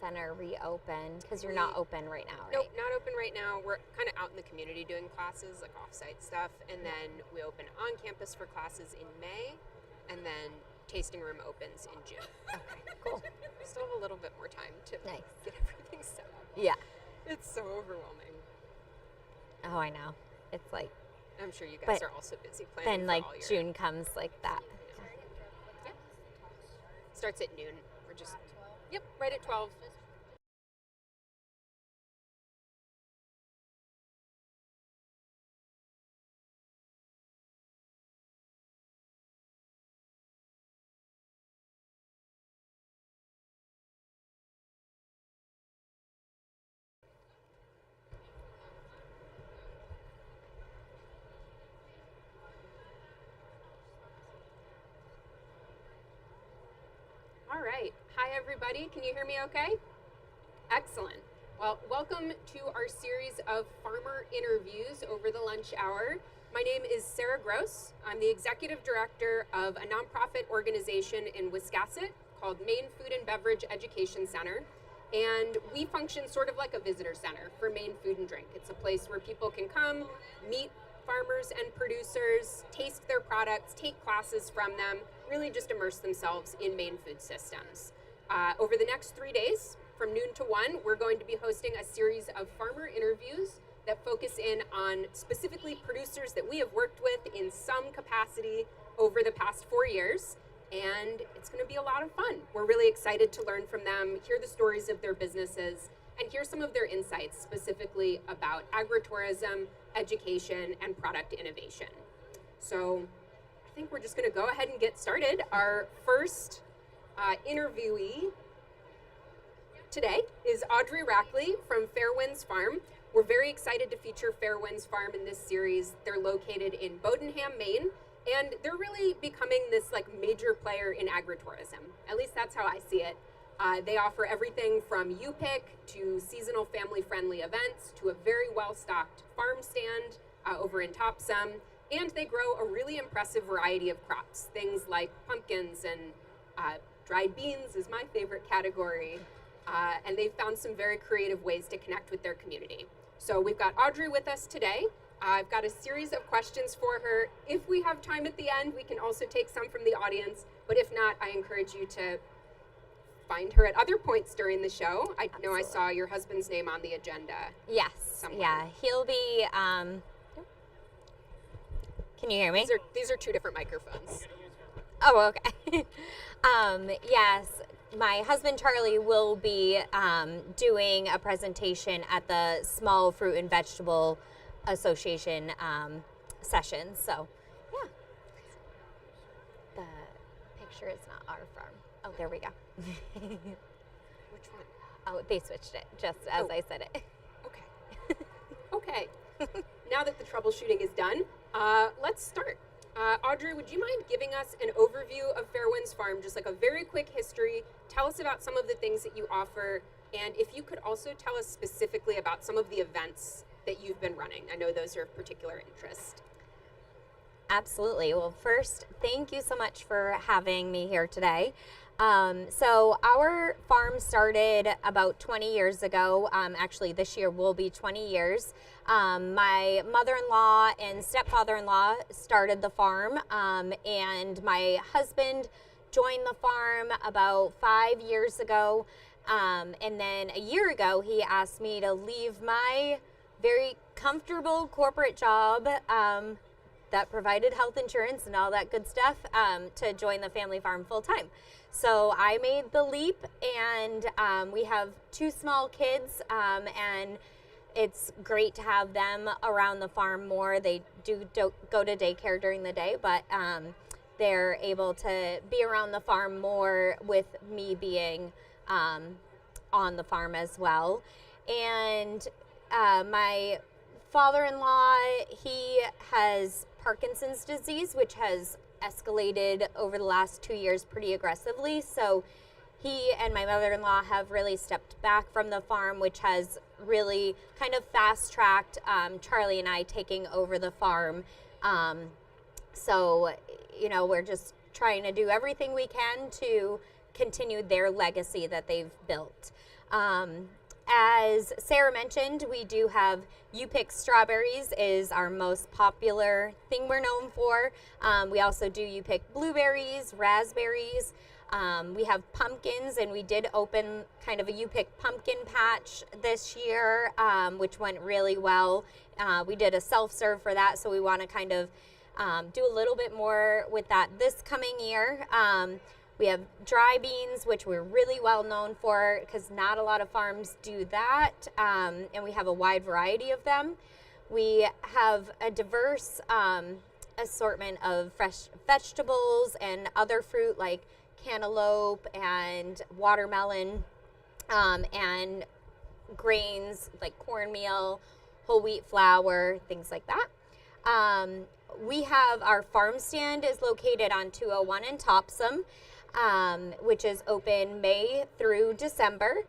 center reopen? Because you're not open right now, right? Nope, not open right now. We're kind of out in the community doing classes, like off-site stuff, and then we open on campus for classes in May, and then tasting room opens in June. Okay, cool. We still have a little bit more time to get everything set up. Yeah. It's so overwhelming. Oh, I know. It's like. I'm sure you guys are also busy planning. Then like June comes like that. Yeah. Starts at noon. We're just right at 12. All right. Hi, everybody. Can you hear me okay? Excellent. Well, welcome to our series of farmer interviews over the lunch hour. My name is Sarah Gross. I'm the executive director of a nonprofit organization in Wiscasset called Maine Food and Beverage Education Center. And we function sort of like a visitor center for Maine food and drink. It's a place where people can come, meet farmers and producers, taste their products, take classes from them, really just immerse themselves in Maine food systems. Over the next 3 days, from noon to 1, we're going to be hosting a series of farmer interviews that focus in on specifically producers that we have worked with in some capacity over the past 4 years. And it's going to be a lot of fun. We're really excited to learn from them, hear the stories of their businesses, and hear some of their insights specifically about agritourism, education, and product innovation. So I think we're just going to go ahead and get started. Our first interviewee today is Audrey Rackley from Fairwinds Farm. We're very excited to feature Fairwinds Farm in this series. They're located in Bodenham, Maine, and they're really becoming this like major player in agritourism. At least that's how I see it. They offer everything from U-Pick to seasonal family-friendly events to a very well-stocked farm stand over in Topsum, and they grow a really impressive variety of crops, things like pumpkins and dried beans is my favorite category, and they've found some very creative ways to connect with their community. So we've got Audrey with us today. I've got a series of questions for her. If we have time at the end, we can also take some from the audience, but if not, I encourage you to find her at other points during the show. I know I saw your husband's name on the agenda. Yes. Somewhere. Yeah. He'll be. Can you hear me? These are two different microphones. Oh, okay. Yes. My husband Charlie will be doing a presentation at the Small Fruit and Vegetable Association session. So, yeah. The picture is not our farm. Oh, there we go. Which one? Oh, they switched it just as I said it. Okay. Okay. Now that the troubleshooting is done, let's start. Audrey, would you mind giving us an overview of Fairwinds Farm, just like a very quick history? Tell us about some of the things that you offer, and if you could also tell us specifically about some of the events that you've been running. I know those are of particular interest. Absolutely. Well, first, thank you so much for having me here today. So our farm started about 20 years ago. Actually, this year will be 20 years. My mother-in-law and stepfather-in-law started the farm, and my husband joined the farm about 5 years ago. And then a year ago, he asked me to leave my very comfortable corporate job that provided health insurance and all that good stuff to join the family farm full time. So I made the leap, and we have 2 small kids, and it's great to have them around the farm more. They do go to daycare during the day, but they're able to be around the farm more with me being on the farm as well. And my father-in-law, he has Parkinson's disease, which has escalated over the last 2 years pretty aggressively. So he and my mother-in-law have really stepped back from the farm, which has really kind of fast-tracked Charlie and I taking over the farm. So, you know, we're just trying to do everything we can to continue their legacy that they've built. As Sarah mentioned, we do have U-Pick strawberries is our most popular thing we're known for. We also do U-Pick blueberries, raspberries. We have pumpkins, and we did open kind of a U-Pick pumpkin patch this year, which went really well. We did a self-serve for that, so we want to kind of do a little bit more with that this coming year. We have dry beans, which we're really well known for because not a lot of farms do that, and we have a wide variety of them. We have a diverse assortment of fresh vegetables and other fruit like cantaloupe and watermelon, and grains like cornmeal, whole wheat flour, things like that. We have our farm stand is located on 201 in Topsom, which is open May through December.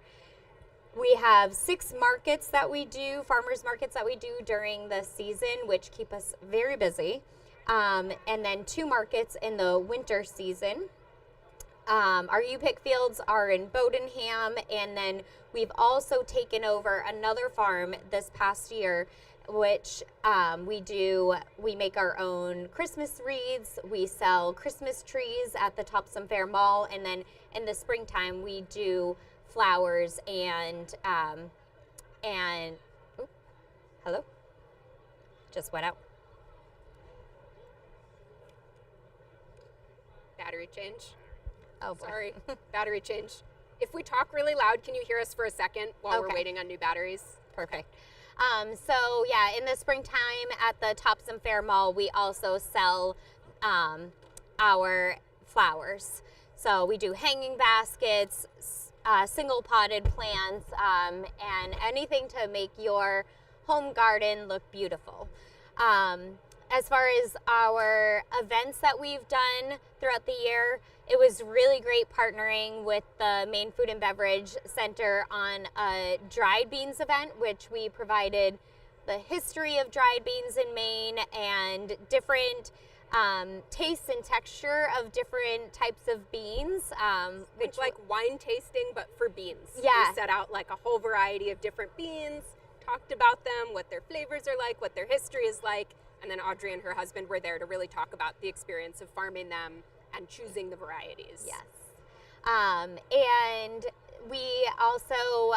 We have 6 markets that we do, farmers markets that we do during the season, which keep us very busy. And then 2 markets in the winter season. Our U-Pick fields are in Bodenham, and then we've also taken over another farm this past year, which we make our own Christmas wreaths. We sell Christmas trees at the Topsom Fair Mall, and then in the springtime we do flowers and hello, just went out. Battery change. Oh boy. Sorry, battery change. If we talk really loud, can you hear us for a second while we're waiting on new batteries? Perfect. So yeah, in the springtime at the Topsom Fair Mall, we also sell our flowers. So we do hanging baskets, single potted plants, and anything to make your home garden look beautiful. As far as our events that we've done throughout the year, it was really great partnering with the Maine Food and Beverage Center on a dried beans event, which we provided the history of dried beans in Maine and different taste and texture of different types of beans. It's like wine tasting, but for beans. Yeah. We set out like a whole variety of different beans, talked about them, what their flavors are like, what their history is like, and then Audrey and her husband were there to really talk about the experience of farming them and choosing the varieties. Yes. And we also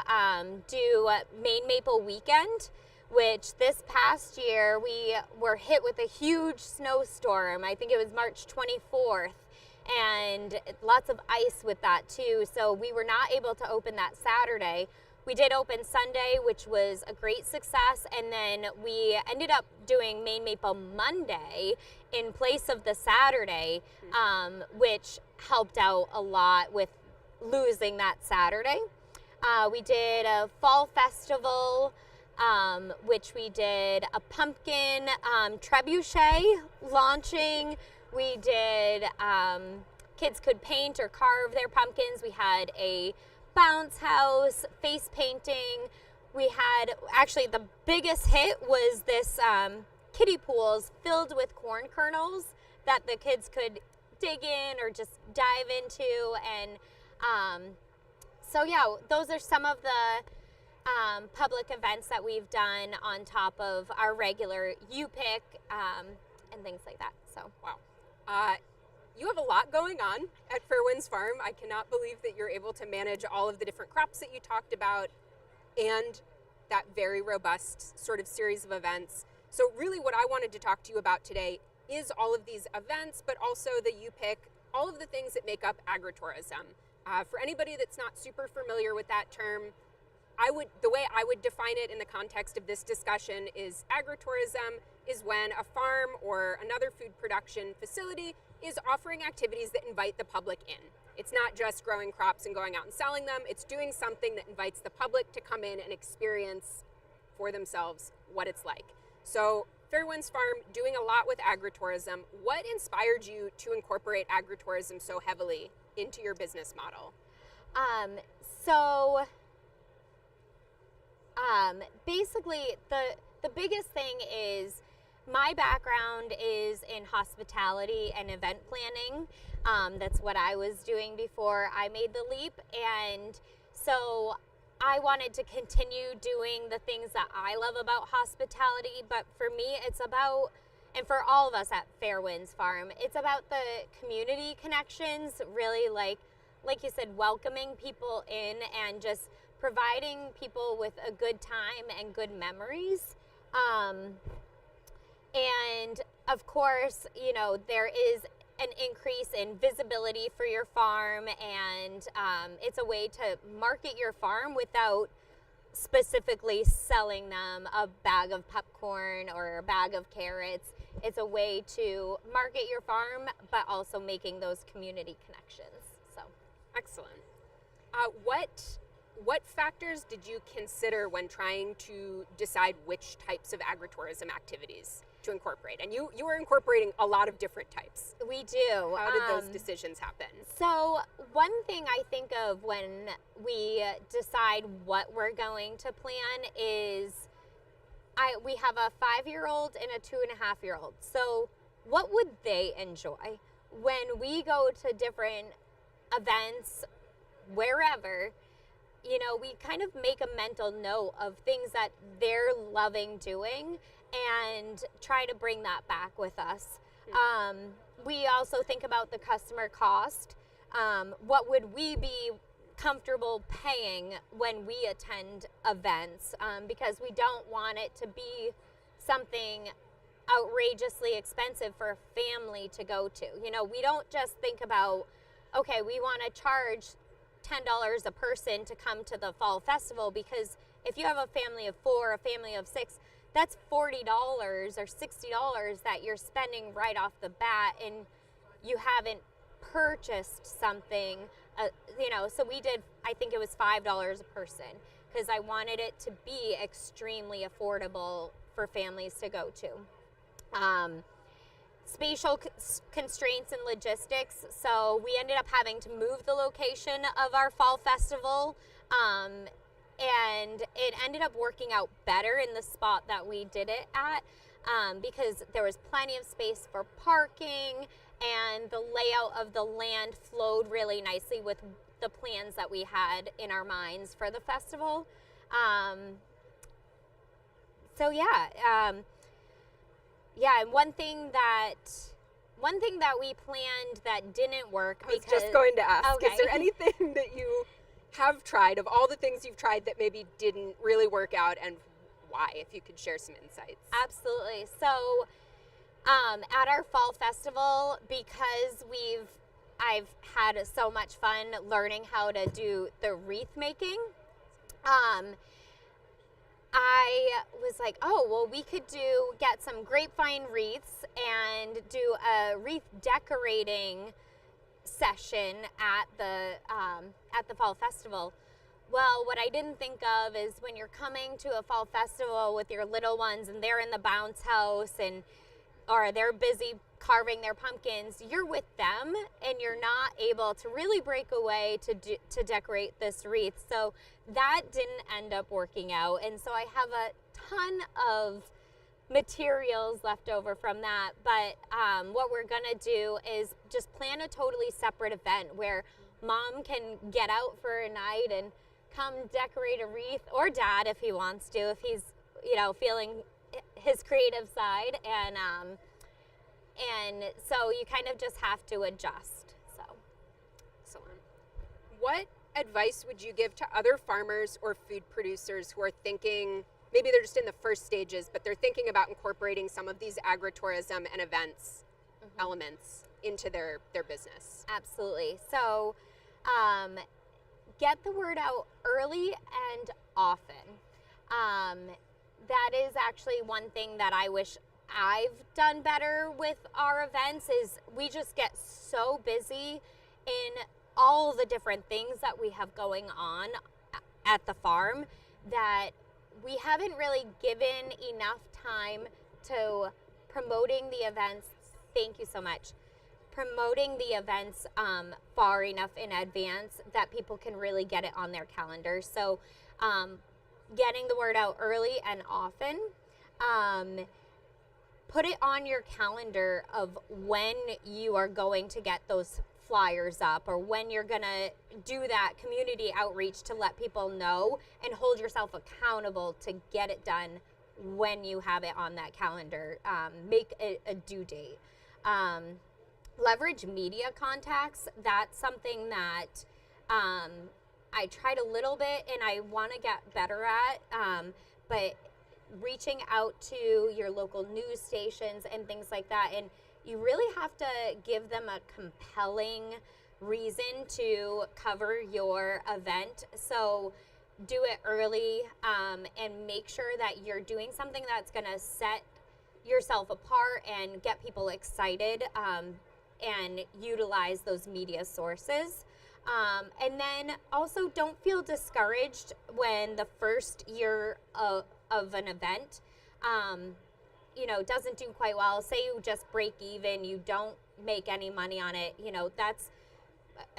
do Maine Maple Weekend, which this past year we were hit with a huge snowstorm. I think it was March 24th, and lots of ice with that too. So we were not able to open that Saturday. We did open Sunday, which was a great success, and then we ended up doing Maine Maple Monday in place of the Saturday, which helped out a lot with losing that Saturday. We did a fall festival, which we did a pumpkin trebuchet launching. We did, kids could paint or carve their pumpkins. We had a bounce house, face painting. We had, actually the biggest hit was this kiddie pools filled with corn kernels that the kids could dig in or just dive into. And so yeah, those are some of the public events that we've done on top of our regular U-Pick and things like that. So wow. You have a lot going on at Fairwinds Farm. I cannot believe that you're able to manage all of the different crops that you talked about and that very robust sort of series of events. So really what I wanted to talk to you about today is all of these events, but also the U-Pick, all of the things that make up agritourism. For anybody that's not super familiar with that term, the way I would define it in the context of this discussion is agritourism is when a farm or another food production facility is offering activities that invite the public in. It's not just growing crops and going out and selling them. It's doing something that invites the public to come in and experience for themselves what it's like. So Fairwinds Farm doing a lot with agritourism. What inspired you to incorporate agritourism so heavily into your business model? Basically, the biggest thing is my background is in hospitality and event planning. That's what I was doing before I made the leap. And so I wanted to continue doing the things that I love about hospitality, but for me, it's about, and for all of us at Fairwinds Farm, it's about the community connections, really like you said, welcoming people in and just providing people with a good time and good memories. And of course, you know, there is an increase in visibility for your farm, and it's a way to market your farm without specifically selling them a bag of popcorn or a bag of carrots. It's a way to market your farm, but also making those community connections. So, Excellent. What factors did you consider when trying to decide which types of agritourism activities to incorporate? And you were incorporating a lot of different types. we do. How did those decisions happen? So one thing I think of when we decide what we're going to plan is we have a 5-year-old and a 2.5-year-old. So what would they enjoy when we go to different events, wherever? You know, we kind of make a mental note of things that they're loving doing and try to bring that back with us. We also think about the customer cost. What would we be comfortable paying when we attend events? Because we don't want it to be something outrageously expensive for a family to go to. You know, we don't just think about, okay, we want to charge $10 a person to come to the fall festival, because if you have a family of 4, a family of 6, that's $40 or $60 that you're spending right off the bat, and you haven't purchased something, you know. So we did, I think it was $5 a person, because I wanted it to be extremely affordable for families to go to. Spatial constraints and logistics. So we ended up having to move the location of our fall festival, and it ended up working out better in the spot that we did it at, because there was plenty of space for parking, and the layout of the land flowed really nicely with the plans that we had in our minds for the festival. And one thing that we planned that didn't work, I was just going to ask, okay. Is there anything that you have tried, of all the things you've tried, that maybe didn't really work out, and why, if you could share some insights? Absolutely. So at our fall festival, because I've had so much fun learning how to do the wreath making, I was like, oh, well, we could get some grapevine wreaths and do a wreath decorating session at the fall festival. Well, what I didn't think of is when you're coming to a fall festival with your little ones and they're in the bounce house or they're busy carving their pumpkins, you're with them and you're not able to really break away to decorate this wreath. So that didn't end up working out, and so I have a ton of materials left over from that. But what we're gonna do is just plan a totally separate event where mom can get out for a night and come decorate a wreath, or dad if he wants to, if he's, you know, feeling his creative side, and so you kind of just have to adjust. So Excellent. What advice would you give to other farmers or food producers who are thinking, maybe they're just in the first stages, but they're thinking about incorporating some of these agritourism and events elements into their business? Absolutely. So get the word out early and often. That is actually one thing that I wish I've done better with our events, is we just get so busy in all the different things that we have going on at the farm that we haven't really given enough time to promoting the events. Thank you so much. Promoting the events far enough in advance that people can really get it on their calendar. So getting the word out early and often. Put it on your calendar of when you are going to get those flyers up, or when you're gonna do that community outreach to let people know and hold yourself accountable to get it done when you have it on that calendar. Make a due date. Leverage media contacts. That's something that I tried a little bit and I want to get better at, but reaching out to your local news stations and things like that, and you really have to give them a compelling reason to cover your event. So do it early, and make sure that you're doing something that's going to set yourself apart and get people excited, and utilize those media sources. And then also don't feel discouraged when the first year of an event, doesn't do quite well. Say you just break even, you don't make any money on it. That's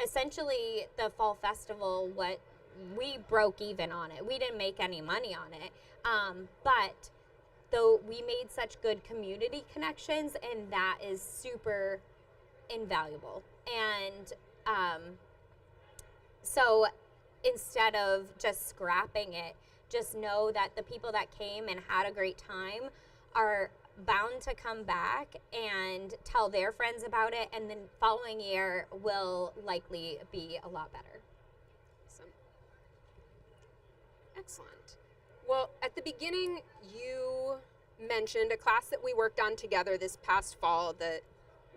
essentially the fall festival. What we broke even on it. We didn't make any money on it. But though we made such good community connections, and that is super invaluable. And so instead of just scrapping it, just know that the people that came and had a great time are bound to come back and tell their friends about it, and then following year will likely be a lot better. Awesome. Excellent. Well, at the beginning, you mentioned a class that we worked on together this past fall, the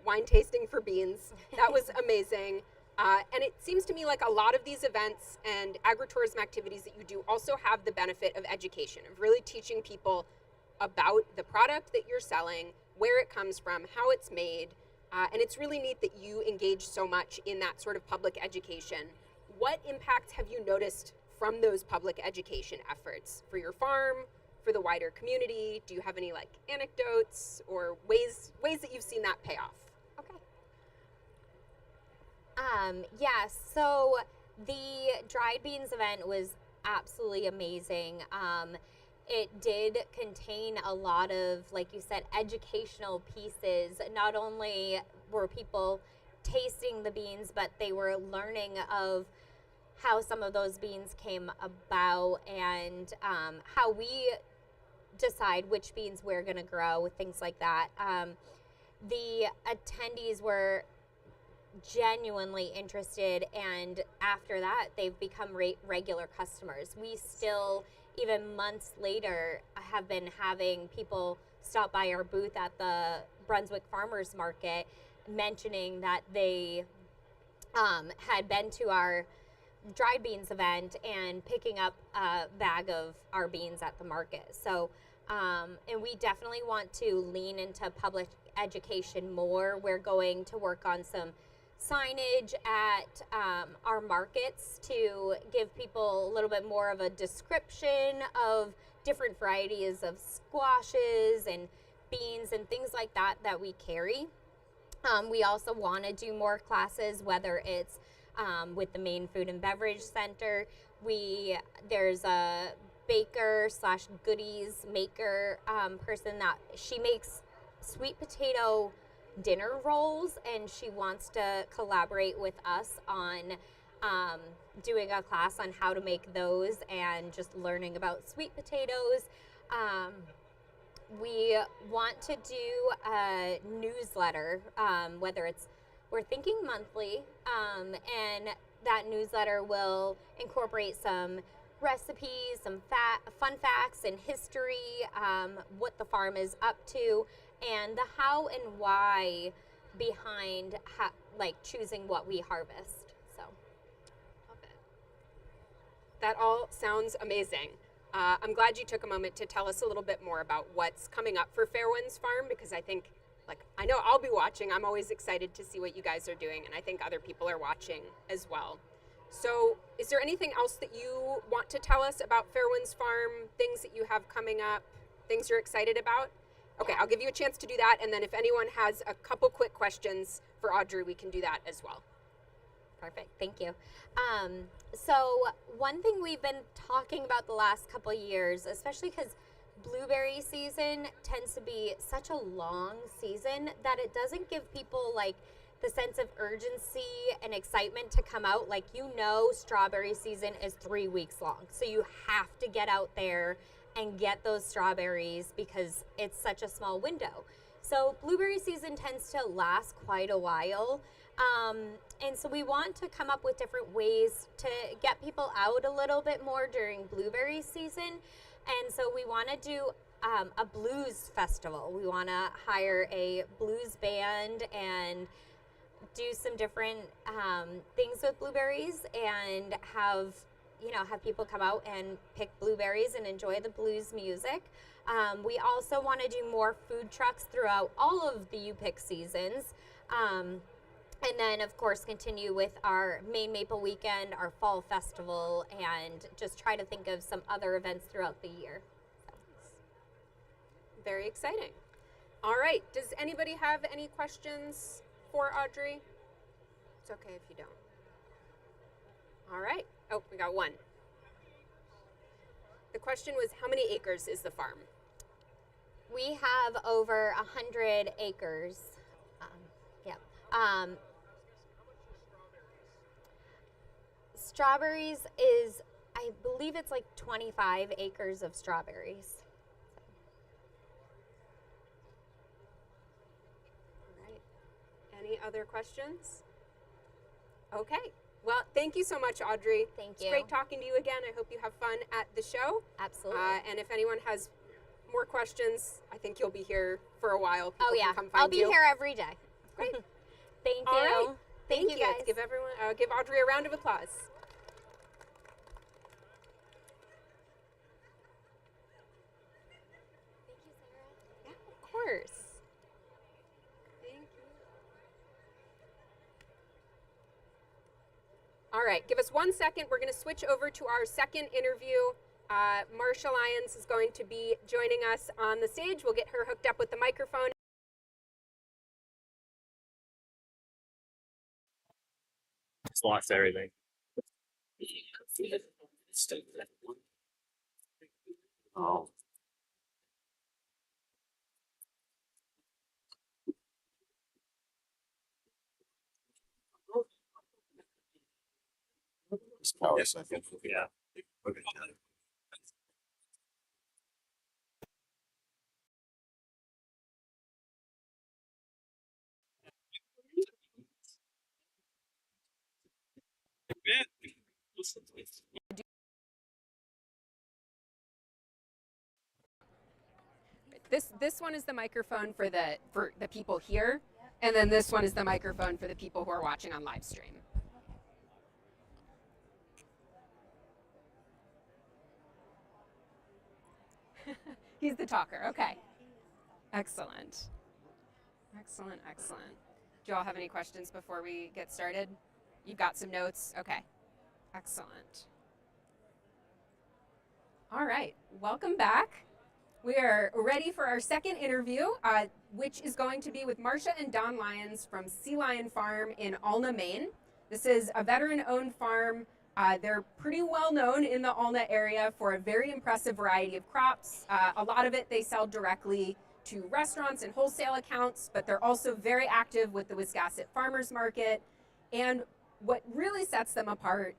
wine tasting for beans. That was amazing. And it seems to me like a lot of these events and agritourism activities that you do also have the benefit of education, of really teaching people about the product that you're selling, where it comes from, how it's made. And it's really neat that you engage so much in that sort of public education. What impacts have you noticed from those public education efforts for your farm, for the wider community? Do you have any anecdotes or ways that you've seen that pay off? Okay. Yes, so the dried beans event was absolutely amazing. It did contain a lot of, like you said, educational pieces. Not only were people tasting the beans, but they were learning of how some of those beans came about, and how we decide which beans we're going to grow, things like that. The attendees were genuinely interested, and after that they've become regular customers. We still, even months later, have been having people stop by our booth at the Brunswick Farmers Market mentioning that they had been to our dried beans event and picking up a bag of our beans at the market. So and we definitely want to lean into public education more. We're going to work on some signage at our markets to give people a little bit more of a description of different varieties of squashes and beans and things like that that we carry. We also want to do more classes, whether it's with the Maine Food and Beverage Center. There's a baker slash goodies maker person that she makes sweet potato dinner rolls, and she wants to collaborate with us on doing a class on how to make those and just learning about sweet potatoes. We want to do a newsletter, we're thinking monthly, and that newsletter will incorporate some recipes, some fun facts and history, what the farm is up to, and the how and why behind choosing what we harvest. So, love it. That all sounds amazing. I'm glad you took a moment to tell us a little bit more about what's coming up for Fairwinds Farm, because I think, I know I'll be watching. I'm always excited to see what you guys are doing, and I think other people are watching as well. So is there anything else that you want to tell us about Fairwinds Farm, things that you have coming up, things you're excited about? Okay, I'll give you a chance to do that, and then if anyone has a couple quick questions for Audrey, we can do that as well. Perfect, thank you. So one thing we've been talking about the last couple of years, especially because blueberry season tends to be such a long season that it doesn't give people the sense of urgency and excitement to come out. Like, strawberry season is 3 weeks long. So you have to get out there and get those strawberries because it's such a small window. So blueberry season tends to last quite a while. And so we want to come up with different ways to get people out a little bit more during blueberry season. And so we want to do a blues festival. We want to hire a blues band and do some different things with blueberries and have people come out and pick blueberries and enjoy the blues music. We also want to do more food trucks throughout all of the UPIC seasons. And then, of course, continue with our Maine Maple Weekend, our Fall Festival, and just try to think of some other events throughout the year. Very exciting. All right. Does anybody have any questions for Audrey? It's okay if you don't. All right. Oh, we got one. The question was, how many acres is the farm? We have over 100 acres. Strawberries is, I believe it's like 25 acres of strawberries. All right. Any other questions? Okay. Well, thank you so much, Audrey. Thank you. It's great talking to you again. I hope you have fun at the show. Absolutely. And if anyone has more questions, I think you'll be here for a while. People yeah. can come find I'll be here every day. Great. Thank All you. right. Thank you, guys. Let's give everyone, give Audrey a round of applause. Thank you, Sarah. Yeah, of course. Thank you. All right, give us 1 second. We're going to switch over to our second interview. Marsha Lyons is going to be joining us on the stage. We'll get her hooked up with the microphone. It's lost everything. Oh. Power second. Yeah. Okay. This one is the microphone for the people here, and then this one is the microphone for the people who are watching on live stream. He's the talker. Okay. Excellent. Excellent, excellent. Do you all have any questions before we get started? You've got some notes? Okay. Excellent. All right. Welcome back. We are ready for our second interview, which is going to be with Marsha and Don Lyons from Sea Lion Farm in Alna, Maine. This is a veteran-owned farm. They're pretty well known in the Alna area for a very impressive variety of crops. A lot of it they sell directly to restaurants and wholesale accounts, but they're also very active with the Wiscasset Farmers Market. And what really sets them apart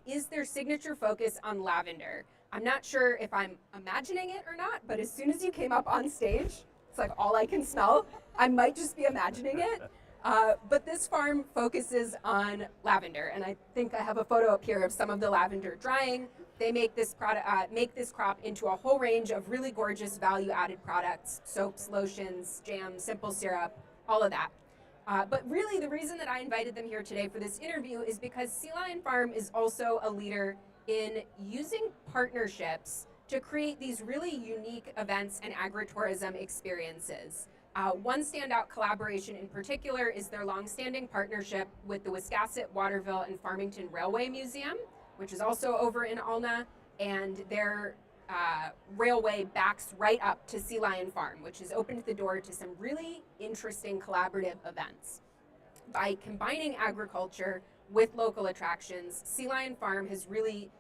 is their signature focus on lavender. I'm not sure if I'm imagining it or not, but as soon as you came up on stage, it's like all I can smell. I might just be imagining it. But this farm focuses on lavender, and I think I have a photo up here of some of the lavender drying. They make this crop into a whole range of really gorgeous value-added products: soaps, lotions, jams, simple syrup, all of that. But really, the reason that I invited them here today for this interview is because Sea Lion Farm is also a leader in using partnerships to create these really unique events and agritourism experiences. One standout collaboration in particular is their longstanding partnership with the Wiscasset, Waterville, and Farmington Railway Museum, which is also over in Alna, and their railway backs right up to Sea Lion Farm, which has opened the door to some really interesting collaborative events. By combining agriculture with local attractions, Sea Lion Farm has really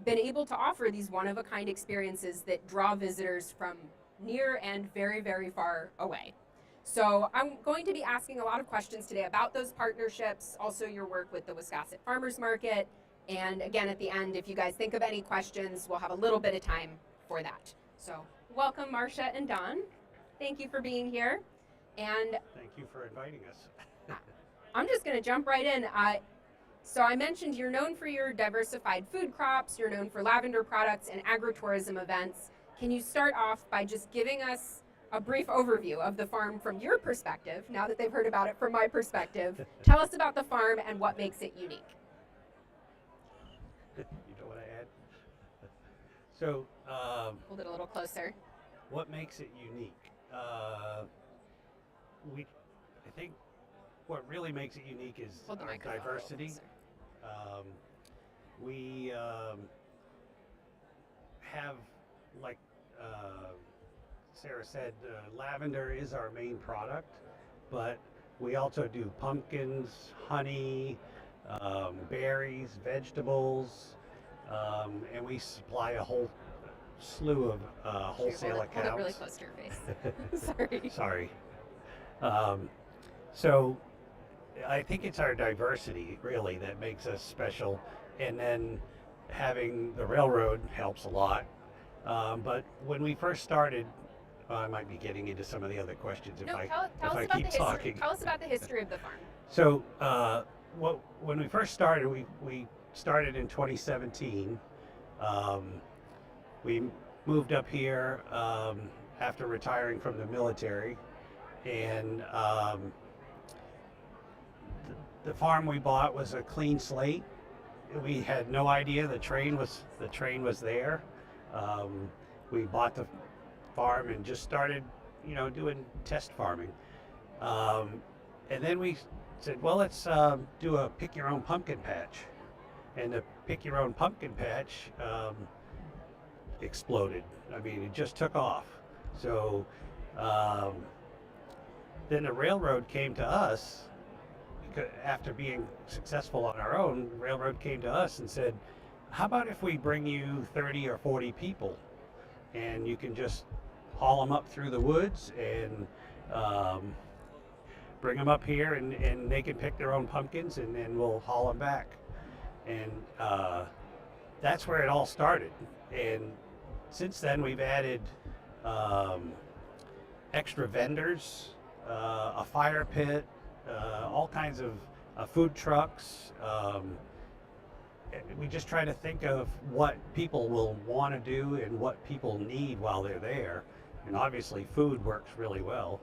been able to offer these one-of-a-kind experiences that draw visitors from near and very, very far away. So I'm going to be asking a lot of questions today about those partnerships, also your work with the Wiscasset Farmers Market. And again, at the end, if you guys think of any questions, we'll have a little bit of time for that. So welcome, Marcia and Don. Thank you for being here. And Thank you for inviting us. I'm just going to jump right in. So I mentioned you're known for your diversified food crops, you're known for lavender products and agritourism events. Can you start off by just giving us a brief overview of the farm from your perspective, now that they've heard about it from my perspective? Tell us about the farm and what makes it unique. You know what I add? So, Hold it a little closer. what makes it unique? I think what really makes it unique is Hold the our microphone a little diversity. closer. We have, like Sarah said, lavender is our main product, but we also do pumpkins, honey, berries, vegetables, and we supply a whole slew of wholesale Hold accounts. it really close to your face. Sorry. Sorry. So I think it's our diversity really that makes us special, and then having the railroad helps a lot. But when we first started, I might be getting into some of the other questions if No, I tell us keep about the history. talking. Tell us about the history of the farm. So when we first started, we started in 2017. We moved up here after retiring from the military, and the farm we bought was a clean slate. We had no idea the train was there. We bought the farm and just started, doing test farming. And then we said, well, let's do a pick your own pumpkin patch. And the pick your own pumpkin patch exploded. I mean, it just took off. So then the railroad came to us. After being successful on our own, railroad came to us and said, how about if we bring you 30 or 40 people and you can just haul them up through the woods and bring them up here and they can pick their own pumpkins and then we'll haul them back. And that's where it all started. And since then we've added extra vendors, a fire pit, all kinds of food trucks. We just try to think of what people will want to do and what people need while they're there. And obviously food works really well.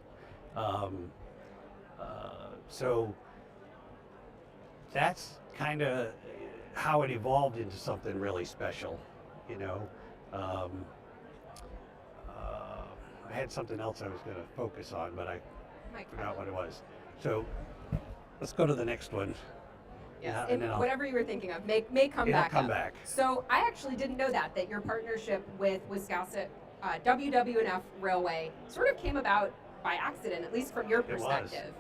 So that's kind of how it evolved into something really special, I had something else I was going to focus on, but I forgot what it was. So let's go to the next one. Yes, and then whatever you were thinking of may come it'll back come up. back. So I actually didn't know that your partnership with Wiscasset WWNF Railway sort of came about by accident, at least from your perspective.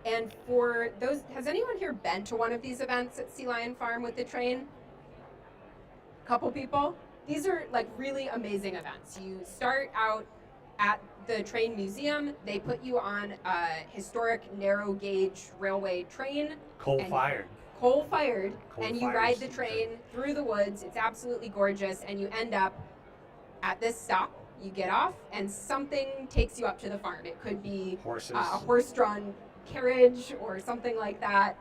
And for those, has anyone here been to one of these events at Sea Lion Farm with the train? Couple people? These are like really amazing events. You start out at the train museum. They put you on a historic narrow gauge railway train. Coal-fired. And you ride the train through the woods. It's absolutely gorgeous. And you end up at this stop. You get off and something takes you up to the farm. It could be Horses. A horse-drawn carriage or something like that.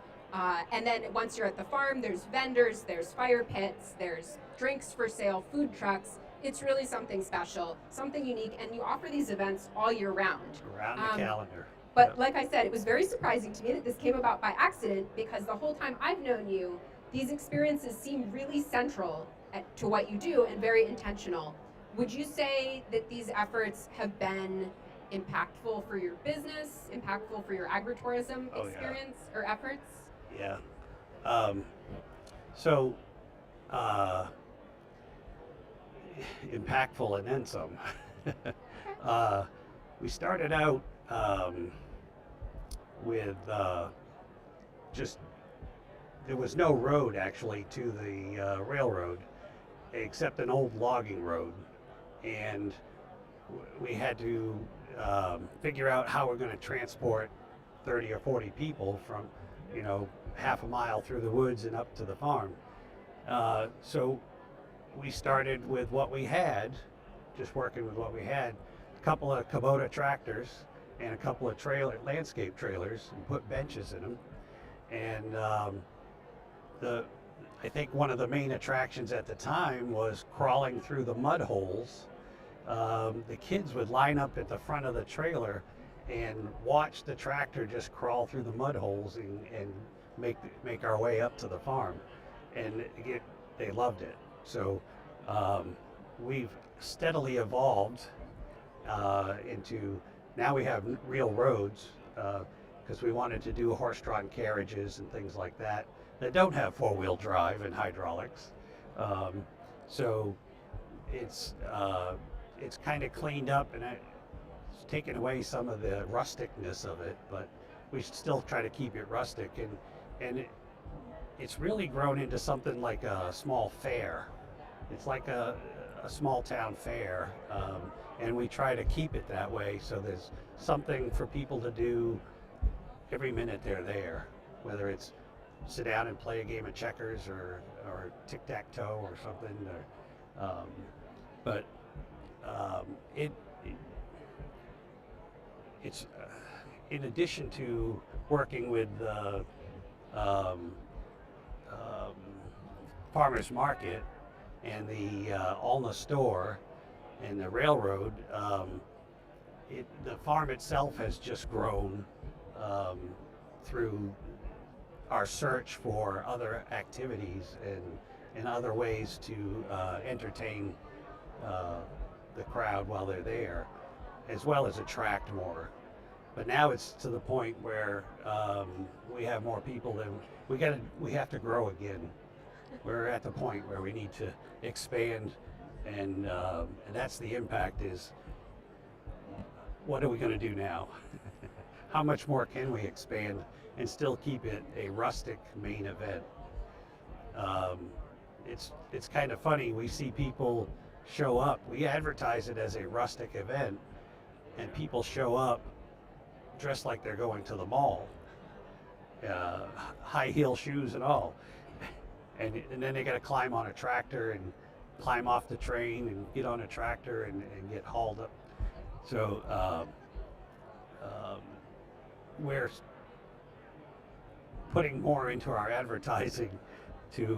And then once you're at the farm, there's vendors, there's fire pits, there's drinks for sale, food trucks. It's really something special, something unique, and you offer these events all year round. Around the calendar. But Yep. like I said, it was very surprising to me that this came about by accident, because the whole time I've known you, these experiences seem really central to what you do and very intentional. Would you say that these efforts have been impactful for your business, impactful for your agritourism experience or efforts? Yeah. Impactful and then some. We started out with just, there was no road actually to the railroad except an old logging road, and we had to figure out how we're going to transport 30 or 40 people from, half a mile through the woods and up to the farm. So we started with what we had, just working with what we had, a couple of Kubota tractors and a couple of landscape trailers, and put benches in them. And I think one of the main attractions at the time was crawling through the mud holes. The kids would line up at the front of the trailer and watch the tractor just crawl through the mud holes and make our way up to the farm. And they loved it. So we've steadily evolved into, now we have real roads, because we wanted to do horse-drawn carriages and things like that don't have four-wheel drive and hydraulics. So it's kind of cleaned up, and it's taken away some of the rusticness of it, but we still try to keep it rustic, and it's really grown into something like a small fair. It's like a small town fair, and we try to keep it that way, so there's something for people to do every minute they're there, whether it's sit down and play a game of checkers or tic-tac-toe or something. It's in addition to working with the farmers market and the Alna store and the railroad, the farm itself has just grown through our search for other activities and other ways to entertain the crowd while they're there, as well as attract more. But now it's to the point where we have more people than we have to grow again. We're at the point where we need to expand, and that's the impact is, what are we going to do now? How much more can we expand and still keep it a rustic Maine event? It's kind of funny. We see people show up. We advertise it as a rustic event, and people show up dressed like they're going to the mall, high heel shoes and all, and then they got to climb on a tractor and climb off the train and get on a tractor and get hauled up. So we're putting more into our advertising to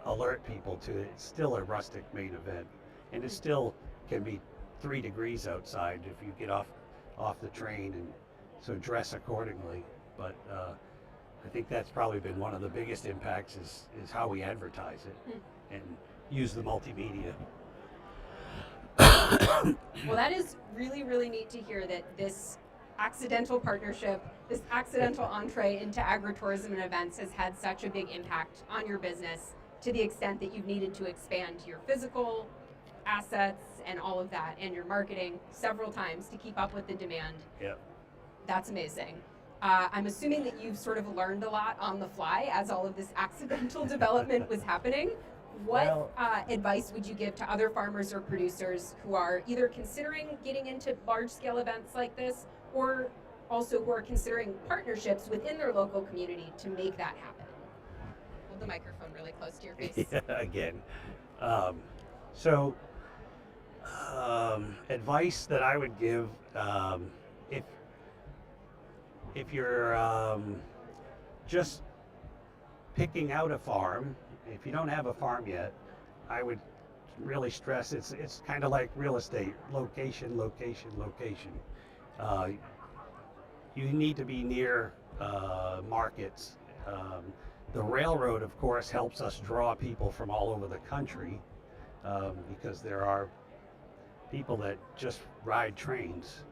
alert people to it's still a rustic Maine event, and it still can be 3 degrees outside if you get off the train, and so dress accordingly. But I think that's probably been one of the biggest impacts is how we advertise it and use the multimedia. Well, that is really, really neat to hear that this accidental partnership, this accidental entree into agritourism and events has had such a big impact on your business, to the extent that you've needed to expand your physical assets and all of that, and your marketing several times to keep up with the demand. Yep. That's amazing. I'm assuming that you've sort of learned a lot on the fly as all of this accidental development was happening. What advice would you give to other farmers or producers who are either considering getting into large-scale events like this, or also who are considering partnerships within their local community to make that happen? Hold the microphone really close to your face. Yeah, again. Advice that I would give, if you're just picking out a farm, if you don't have a farm yet, I would really stress it's kind of like real estate: location, location, location. You need to be near markets. The railroad, of course, helps us draw people from all over the country, because there are people that just ride trains.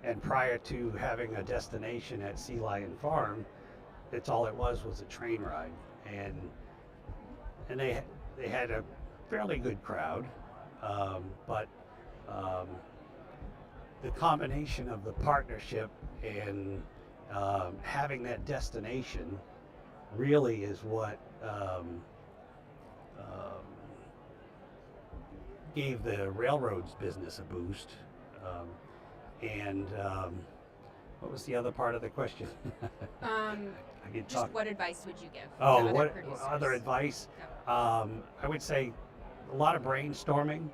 And prior to having a destination at Sea Lion Farm, that's all it was a train ride. And they had a fairly good crowd, but the combination of the partnership and having that destination really is what gave the railroad's business a boost. And what was the other part of the question? I could Just talk. what advice would you give? Oh, to other what producers? other advice? Yeah. I would say a lot of brainstorming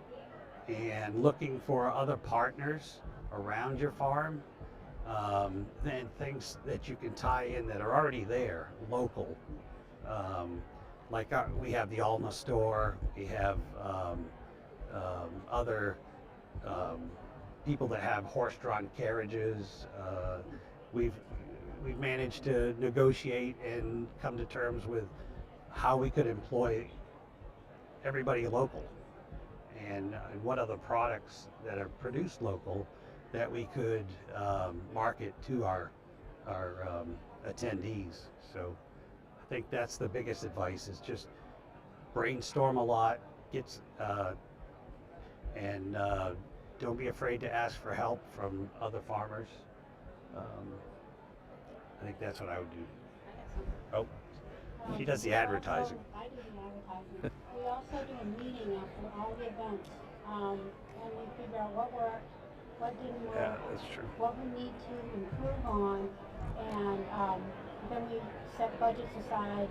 and looking for other partners around your farm. Then things that you can tie in that are already there, local. We have the Alma store, we have other people that have horse-drawn carriages. We've managed to negotiate and come to terms with how we could employ everybody local, and what other products that are produced local that we could market to our attendees. So I think that's the biggest advice: is just brainstorm a lot, and don't be afraid to ask for help from other farmers. I think that's what I would do. Oh, she does the advertising. I do the advertising. We also do a meeting after all the events, and we figure out what worked, what didn't work, Yeah, that's true. what we need to improve on, and then we set budgets aside.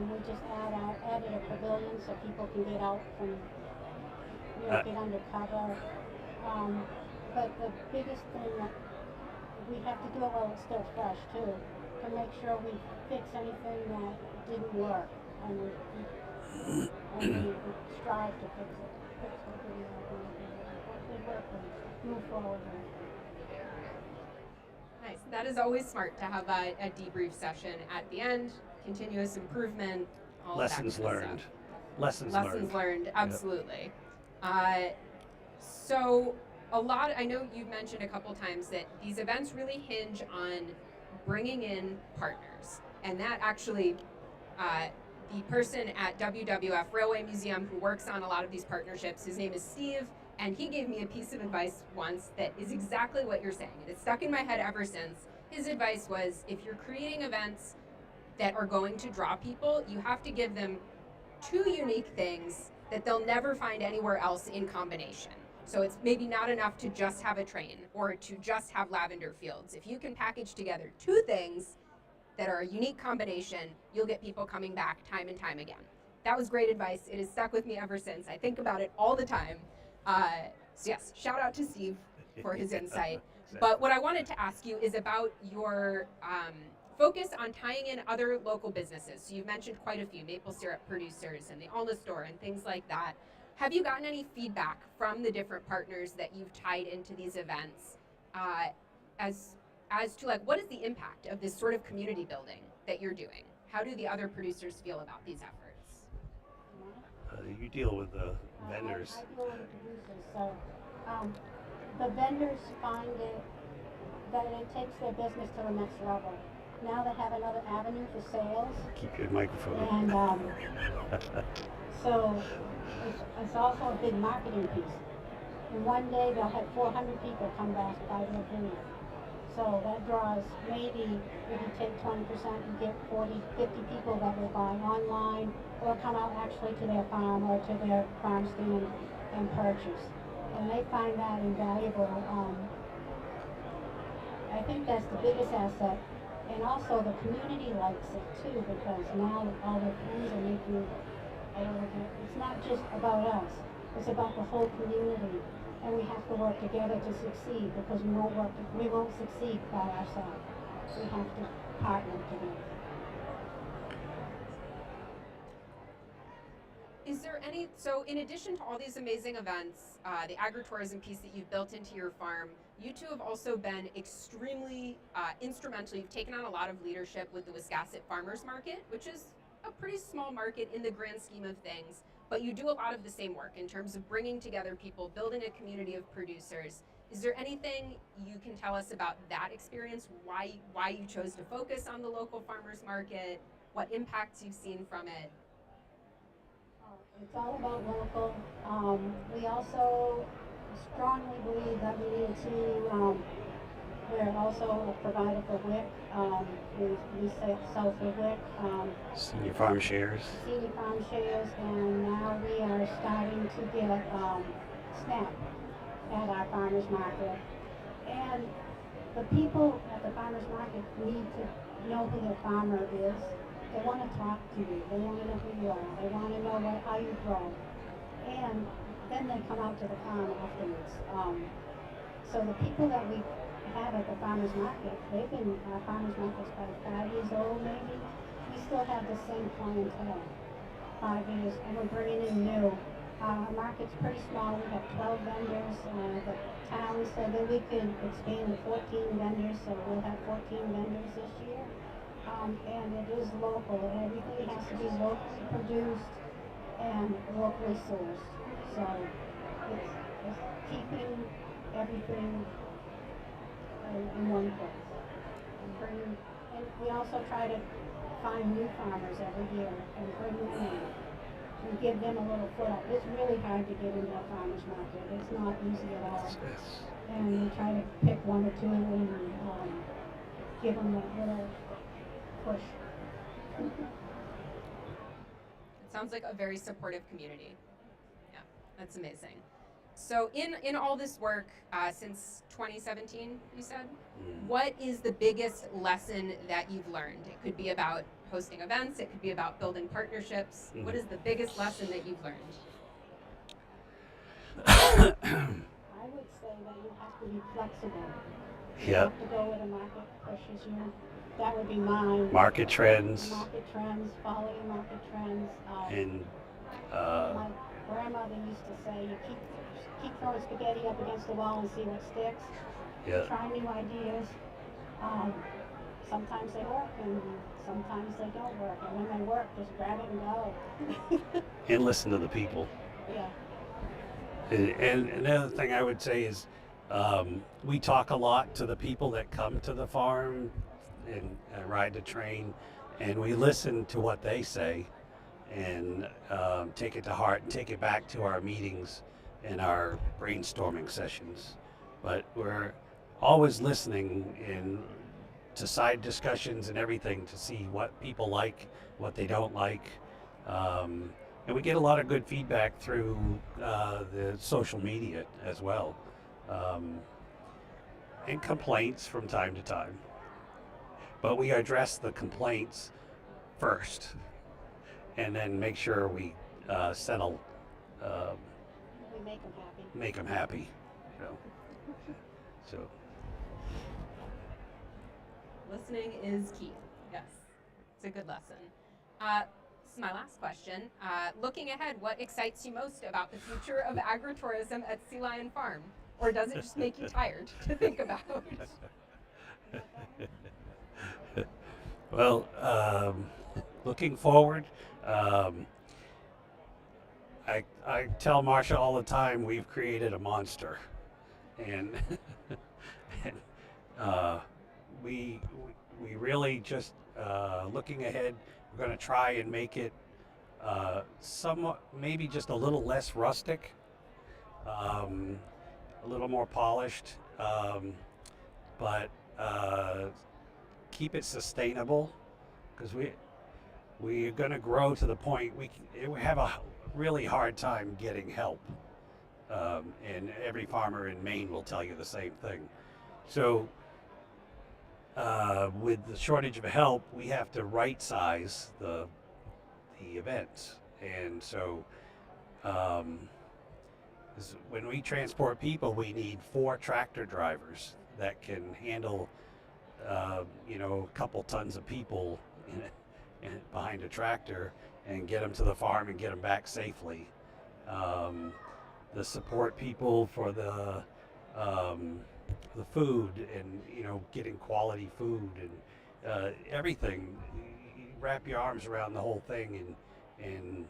We just added a pavilion so people can get out from, get under cover. But the biggest thing that we have to do it while it's still fresh too, to make sure we fix anything that didn't work, and we strive to fix what didn't work, and what did work, and move forward. Nice. That is always smart to have a debrief session at the end, continuous improvement, all Lessons of that kind of learned. stuff. Lessons learned. Absolutely. So I know you've mentioned a couple times that these events really hinge on bringing in partners, and that actually, the person at WWF Railway Museum who works on a lot of these partnerships, his name is Steve, and he gave me a piece of advice once that is exactly what you're saying, and it's stuck in my head ever since. His advice was, if you're creating events that are going to draw people, you have to give them two unique things that they'll never find anywhere else in combination. So it's maybe not enough to just have a train or to just have lavender fields. If you can package together two things that are a unique combination, you'll get people coming back time and time again. That was great advice. It has stuck with me ever since. I think about it all the time. So yes, shout out to Steve for his insight. But what I wanted to ask you is about your focus on tying in other local businesses. So you've mentioned quite a few, maple syrup producers and the Alma store and things like that. Have you gotten any feedback from the different partners that you've tied into these events as to what is the impact of this sort of community building that you're doing? How do the other producers feel about these efforts? You deal with the vendors. I deal with the producers, so the vendors find that it takes their business to the next level. Now they have another avenue for sales. Keep your microphone. And so it's also a big marketing piece. And one day they'll have 400 people come back by their booth. So that draws, maybe if you take 20%, you get 40, 50 people that will buy online or come out actually to their farm or to their farm stand and purchase. And they find that invaluable. I think that's the biggest asset. And also the community likes it too, because now all their friends are making, it's not just about us, it's about the whole community. And we have to work together to succeed, because we won't succeed by ourselves. We have to partner together. Is there any, so in addition to all these amazing events, the agritourism piece that you've built into your farm, you two have also been extremely instrumental. You've taken on a lot of leadership with the Wiscasset Farmers Market, which is a pretty small market in the grand scheme of things, but you do a lot of the same work in terms of bringing together people, building a community of producers. Is there anything you can tell us about that experience, why you chose to focus on the local farmers market, what impacts you've seen from it? It's all about local. We also strongly believe that we need to, we're also a provider for WIC. We sell for WIC. Senior farm shares. Senior farm shares, and now we are starting to get SNAP at our farmers market. And the people at the farmer's market need to know who their farmer is. They want to talk to you. They want to know who you are. They want to know how you grow. And then they come out to the farm afterwards. So the people that we have at the farmer's market, they've been, farmer's market's probably 5 years old maybe. We still have the same clientele, 5 years, and we're bringing in new. Our market's pretty small. We have 12 vendors. The town said that we could expand to 14 vendors, so we'll have 14 vendors this year. And it is local. Everything has to be locally produced and locally sourced. So it's keeping everything in one place. And we also try to find new farmers every year and bring them in and give them a little foot up. It's really hard to get into a farmer's market. It's not easy at all. And we try to pick one or two and give them a little push. It sounds like a very supportive community. Yeah, that's amazing. So in all this work since 2017, you said, what is the biggest lesson that you've learned? It could be about hosting events. It could be about building partnerships. What is the biggest lesson that you've learned? I would say that you have to be flexible. You Yep. have to go where the market pushes you. That would be mine. Market trends. Market trends, follow your market trends. And My grandmother used to say, you keep throwing spaghetti up against the wall and see what sticks. yeah, Try new ideas. Sometimes they work and sometimes they don't work. And when they work, just grab it and go. and listen to the people. Yeah. And another thing I would say is we talk a lot to the people that come to the farm and ride the train, and we listen to what they say and take it to heart and take it back to our meetings and our brainstorming sessions. But we're always listening to side discussions and everything to see what people like, what they don't like. And we get a lot of good feedback through the social media as well. And complaints from time to time. But we address the complaints first and then make sure we settle, We make them happy. make them happy. You know. So. Listening is key. Yes, it's a good lesson. This is my last question. Looking ahead, what excites you most about the future of agritourism at Sea Lion Farm? Or does it just make you tired to think about? Well, looking forward, I tell Marsha all the time we've created a monster, and, we really just looking ahead. We're going to try and make it somewhat, maybe just a little less rustic, a little more polished, but keep it sustainable, because we are going to grow to the point we have a really hard time getting help, and every farmer in Maine will tell you the same thing. So with the shortage of help, we have to right size the events, and so when we transport people, we need 4 tractor drivers that can handle a couple tons of people behind a tractor and get them to the farm and get them back safely. The support people for the food and getting quality food and everything. You wrap your arms around the whole thing, and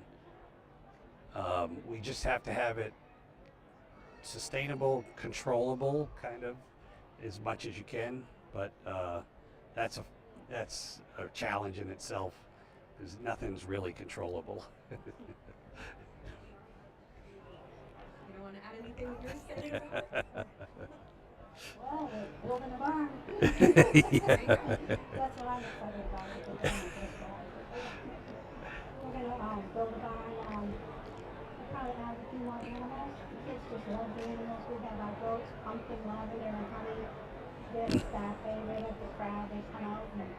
we just have to have it sustainable, controllable, kind of as much as you can. But that's a challenge in itself, because nothing's really controllable. You don't want to add anything that you're saying about it? Well, we're building a barn. Yeah. That's what I'm excited about. We're going to build a barn. We'll probably have you want animals, the kids just love the animals. We have our goats, pumpkin, lavender, and honey. They're just our favorite of the crowd. They come out and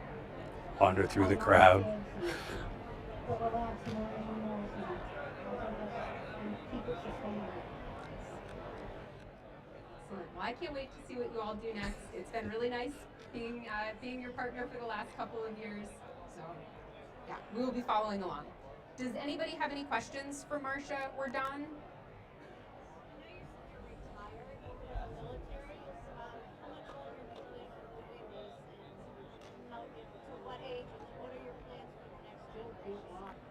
Wander through the hug on crowd. kids and go relax more animals. And I think that's, and keep it sustainable. Excellent. Well, I can't wait to see what you all do next. It's been really nice being your partner for the last couple of years. So, yeah, we will be following along. Does anybody have any questions for Marcia or Don?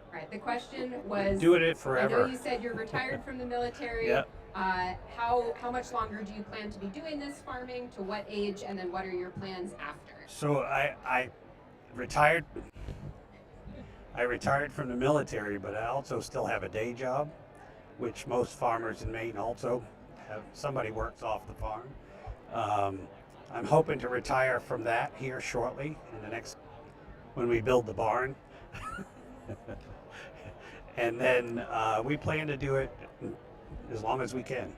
All right. The question was. Doing it I know forever. you said you're retired from the military. Yeah. How much longer do you plan to be doing this farming? To what age? And then what are your plans after? So I retired. I retired from the military, but I also still have a day job, which most farmers in Maine also have. Somebody works off the farm. I'm hoping to retire from that here shortly in the next when we build the barn. And then we plan to do it as long as we can.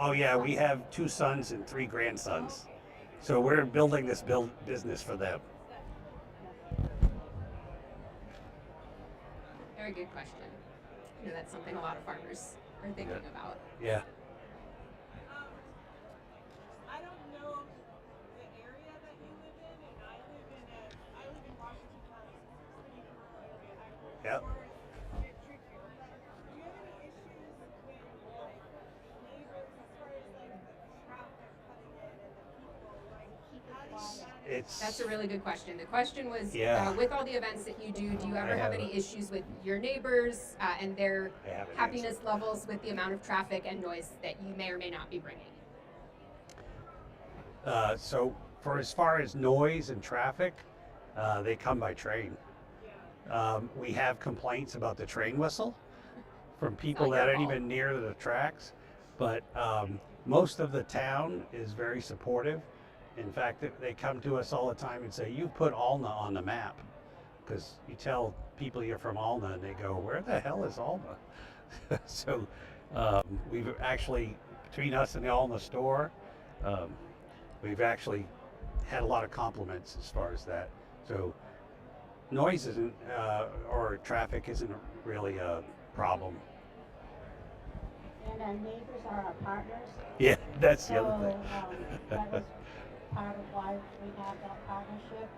Oh yeah, we have 2 sons and 3 grandsons, so we're building this business for them. Very good question. You know, that's something a lot of farmers are thinking about. Yeah. I don't know the area that you live in, and I live in Washington County, so it's a pretty rural area. Yep. A bit trickier. Do you have any issues with like neighbors as far as like the traffic coming in and the people like how do you manage? That's a really good question. The question was, Yeah. with all the events that you do you ever have any issues with your neighbors and their I have an happiness levels with the amount of traffic and noise that you may or may not be bringing? So for as far as noise and traffic, they come by train. We have complaints about the train whistle from people not that your aren't fault. even near the tracks, but most of the town is very supportive. In fact, they come to us all the time and say, "You put Alna on the map," because you tell people you're from Alna and they go, "Where the hell is Alna?" So we've actually, between us and the Alna store, we've actually had a lot of compliments as far as that. So noise isn't, or traffic isn't really a problem. And our neighbors are our partners. Yeah, that's the So other thing. that was part of why we have that partnership.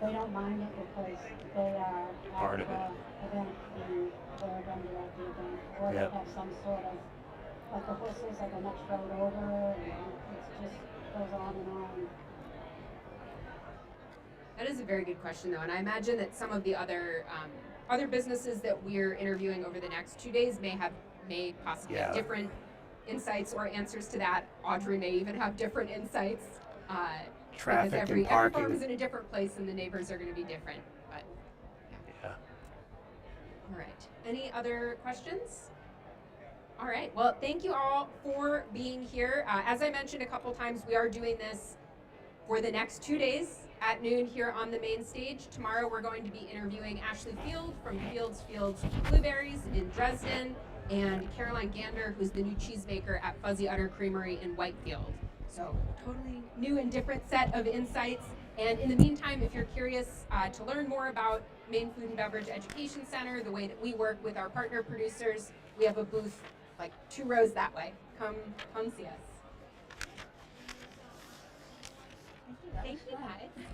They don't mind it because they are Part of the event, they're a vendor at the event, or Yep. they have some sort of, like the horses are the next road over, and it just goes on and on. That is a very good question, though, and I imagine that some of the other businesses that we're interviewing over the next 2 days may possibly have Yeah. different insights or answers to that. Audrey may even have different insights. Traffic because and every parking. farm is in a different place, and the neighbors are going to be different. But Yeah. all right, any other questions? All right. Well, thank you all for being here. As I mentioned a couple times, we are doing this for the next 2 days at noon here on the main stage. Tomorrow we're going to be interviewing Ashley Field from Fields Blueberries in Dresden, and Caroline Gander, who's the new cheesemaker at Fuzzy Udder Creamery in Whitefield. So totally new and different set of insights. And in the meantime, if you're curious to learn more about Maine Food and Beverage Education Center, the way that we work with our partner producers, we have a booth like 2 rows that way. Come see us. Thank you. Thank you guys.